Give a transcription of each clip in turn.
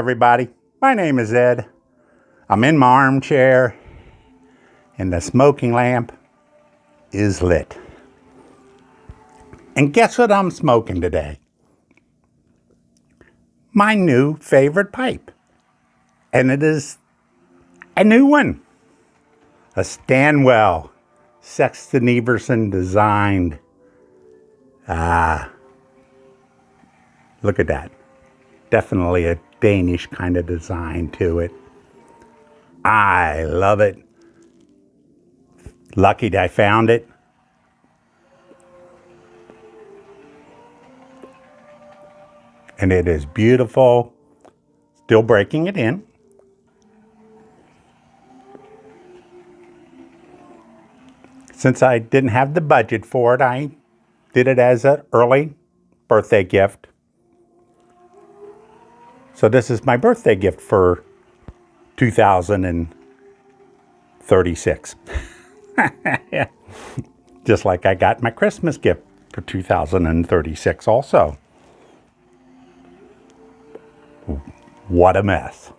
everybody. My name is Ed. I'm in my armchair and the smoking lamp is lit. And guess what I'm smoking today? My new favorite pipe. And it is a new one. A Stanwell Sexton Everson designed. Look at that. Definitely a Danish kind of design to it. I love it. Lucky that I found it. And it is beautiful. Still breaking it in. Since I didn't have the budget for it, I did it as an early birthday gift. So this is my birthday gift for 2036. Yeah. Just like I got my Christmas gift for 2036 also. What a mess.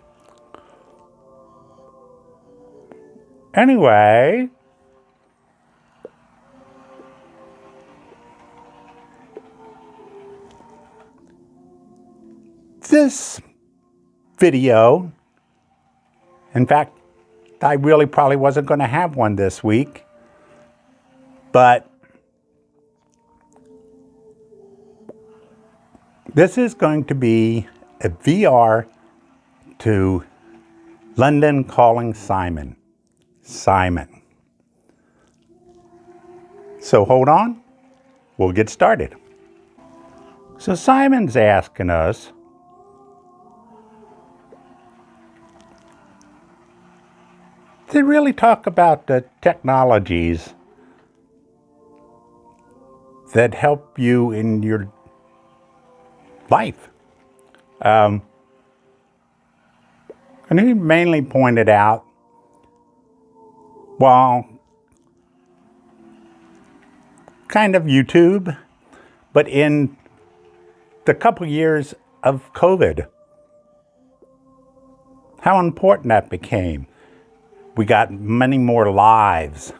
Anyway, this video, in fact, I really probably wasn't going to have one this week, but this is going to be a VR to London Calling Simon. Simon. So hold on, we'll get started. So Simon's asking us, to really talk about the technologies that help you in your life. And he mainly pointed out, well, kind of YouTube, but in the couple years of COVID, how important that became. We got many more lives,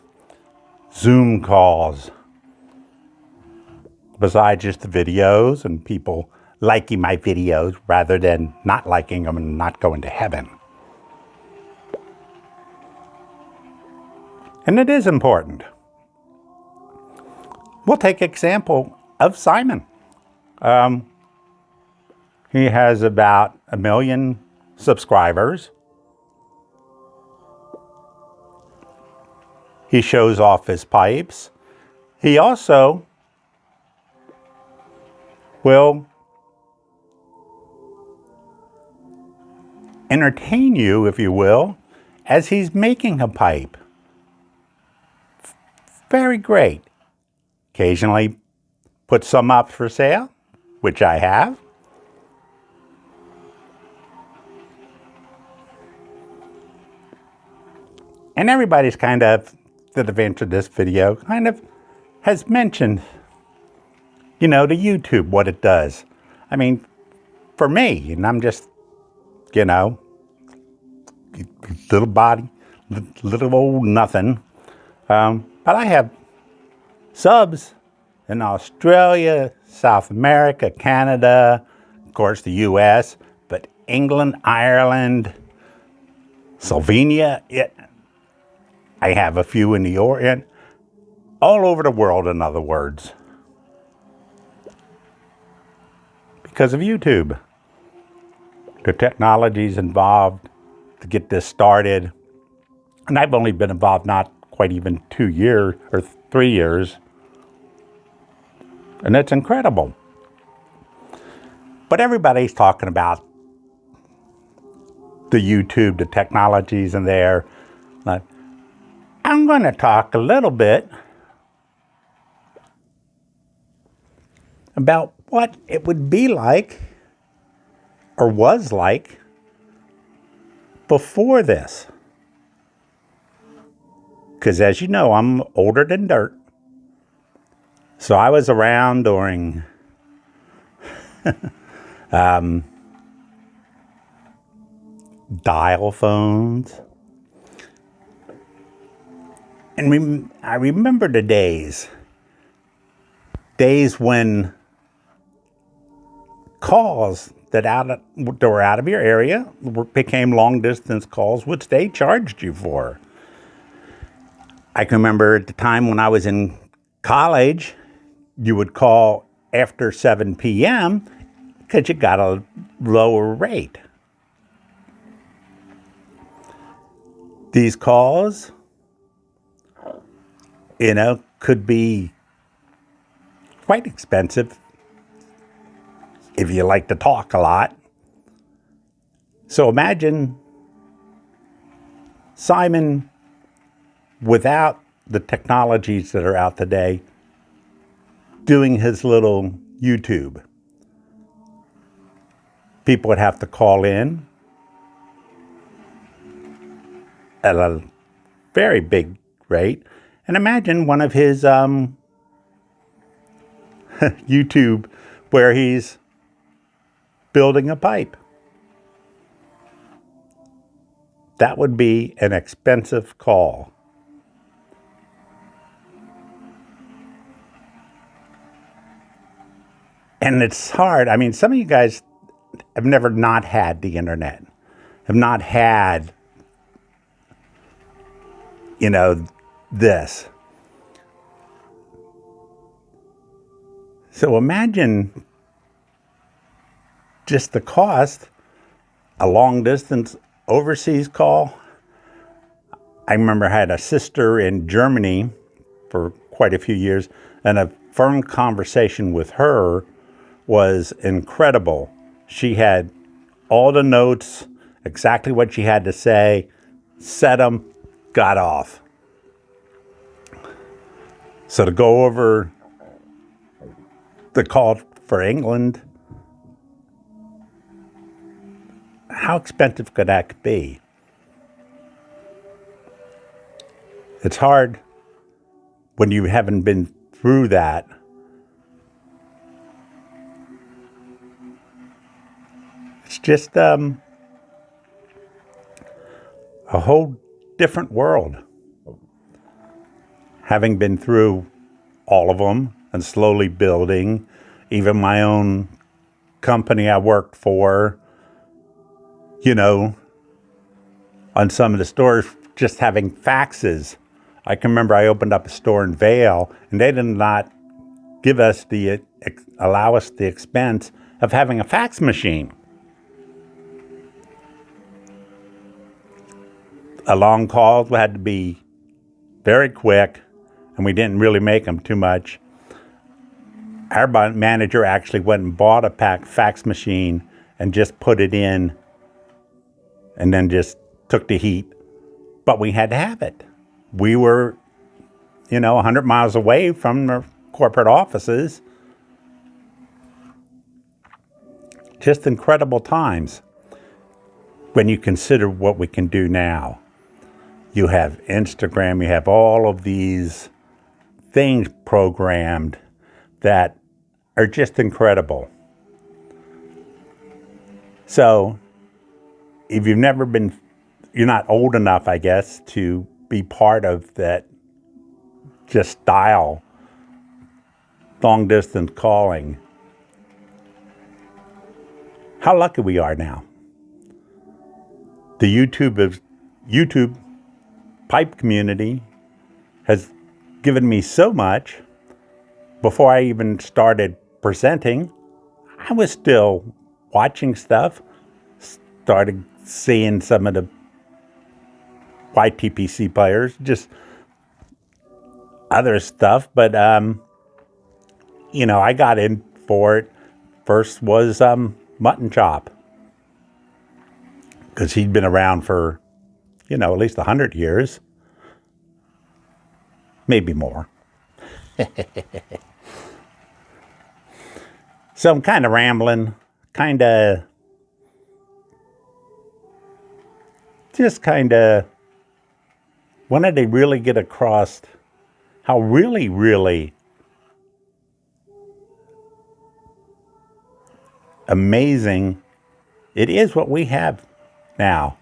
Zoom calls, besides just the videos and people liking my videos rather than not liking them and not going to heaven. And it is important. We'll take example of Simon. He has about 1 million subscribers. He shows off his pipes. He also will entertain you, if you will, as he's making a pipe. Very great. Occasionally put some up for sale, which I have. And everybody's kind of, that have entered this video, kind of has mentioned, the YouTube, what it does. I mean, for me, and I'm just, little body, little old nothing. But I have subs in Australia, South America, Canada, of course the US, but England, Ireland, Slovenia, I have a few in the Orient, all over the world, in other words, because of YouTube. The technologies involved to get this started, and I've only been involved not quite even 2 years or 3 years, and it's incredible. But everybody's talking about the YouTube, the technologies in there. I'm going to talk a little bit about what it would be like, or was like, before this. Because as you know, I'm older than dirt. So I was around during dial phones. And I remember the days when calls that were out of your area became long distance calls, which they charged you for. I can remember at the time when I was in college, you would call after 7 p.m. because you got a lower rate. These calls, could be quite expensive if you like to talk a lot. So imagine Simon without the technologies that are out today doing his little YouTube. People would have to call in at a very big rate. And imagine one of his YouTube where he's building a pipe. That would be an expensive call. And it's hard. I mean, some of you guys have never not had the internet, have not had, this. So imagine just the cost, a long distance overseas call. I remember I had a sister in Germany for quite a few years, and a phone conversation with her was incredible. She had all the notes, exactly what she had to say, said them, got off. So to go over the call for England, how expensive could that be? It's hard when you haven't been through that. It's just a whole different world. Having been through all of them and slowly building, even my own company I worked for, on some of the stores, just having faxes. I can remember I opened up a store in Vail, and they did not allow us the expense of having a fax machine. A long call had to be very quick, and we didn't really make them too much. Our manager actually went and bought a fax machine and just put it in and then just took the heat. But we had to have it. We were, 100 miles away from the corporate offices. Just incredible times when you consider what we can do now. You have Instagram, you have all of these things programmed that are just incredible. So, if you're not old enough, I guess, to be part of that just dial long distance calling, how lucky we are now. The YouTube pipe community has given me so much. Before I even started presenting, I was still watching stuff, started seeing some of the YTPC players, just other stuff. But, I got in for it. First was Mutton Chop, because he'd been around for, at least 100 years, maybe more. So I'm kind of rambling, just wanted to really get across how really, really amazing it is what we have now.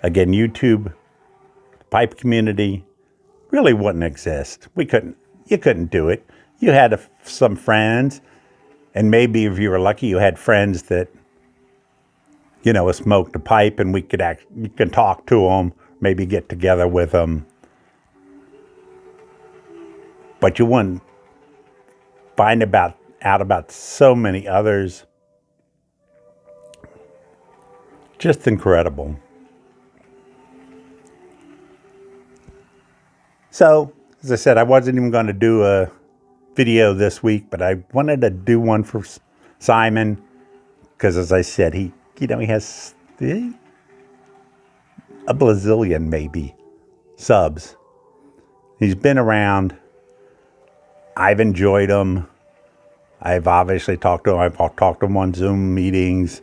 Again, YouTube, pipe community really wouldn't exist. You couldn't do it. You had some friends, and maybe if you were lucky, you had friends that, smoked a pipe, and you could talk to them, maybe get together with them. But you wouldn't find out about so many others. Just incredible. So, as I said, I wasn't even going to do a video this week, but I wanted to do one for Simon because, as I said, he has a bazillion maybe subs. He's been around. I've enjoyed him. I've obviously talked to him. I've talked to him on Zoom meetings.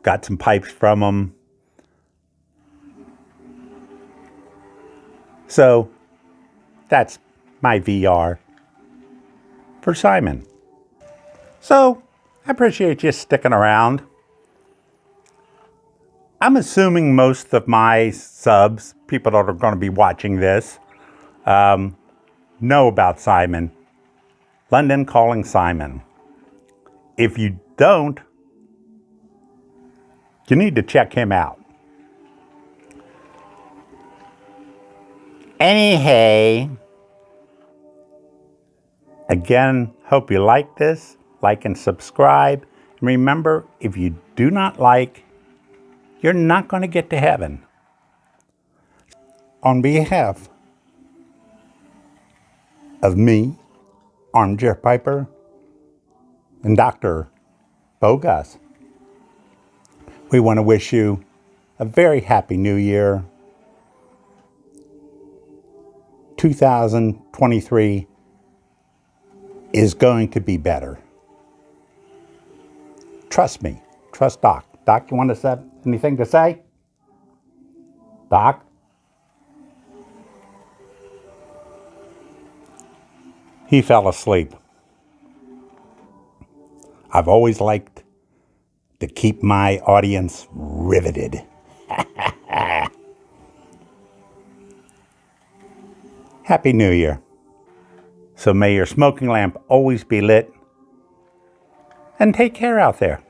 Got some pipes from him. So that's my VR for Simon. So I appreciate you sticking around. I'm assuming most of my subs, people that are going to be watching this, know about Simon. London Calling Simon. If you don't, you need to check him out. Anyhow, again, hope you like this. Like and subscribe. And remember, if you do not like, you're not going to get to heaven. On behalf of me, Armchair Piper, and Dr. Bogus, we want to wish you a very happy new year. 2023 is going to be better. Trust me. Trust Doc. Doc, you want to have anything to say? Doc? He fell asleep. I've always liked to keep my audience riveted. Happy New Year. So may your smoking lamp always be lit. And take care out there.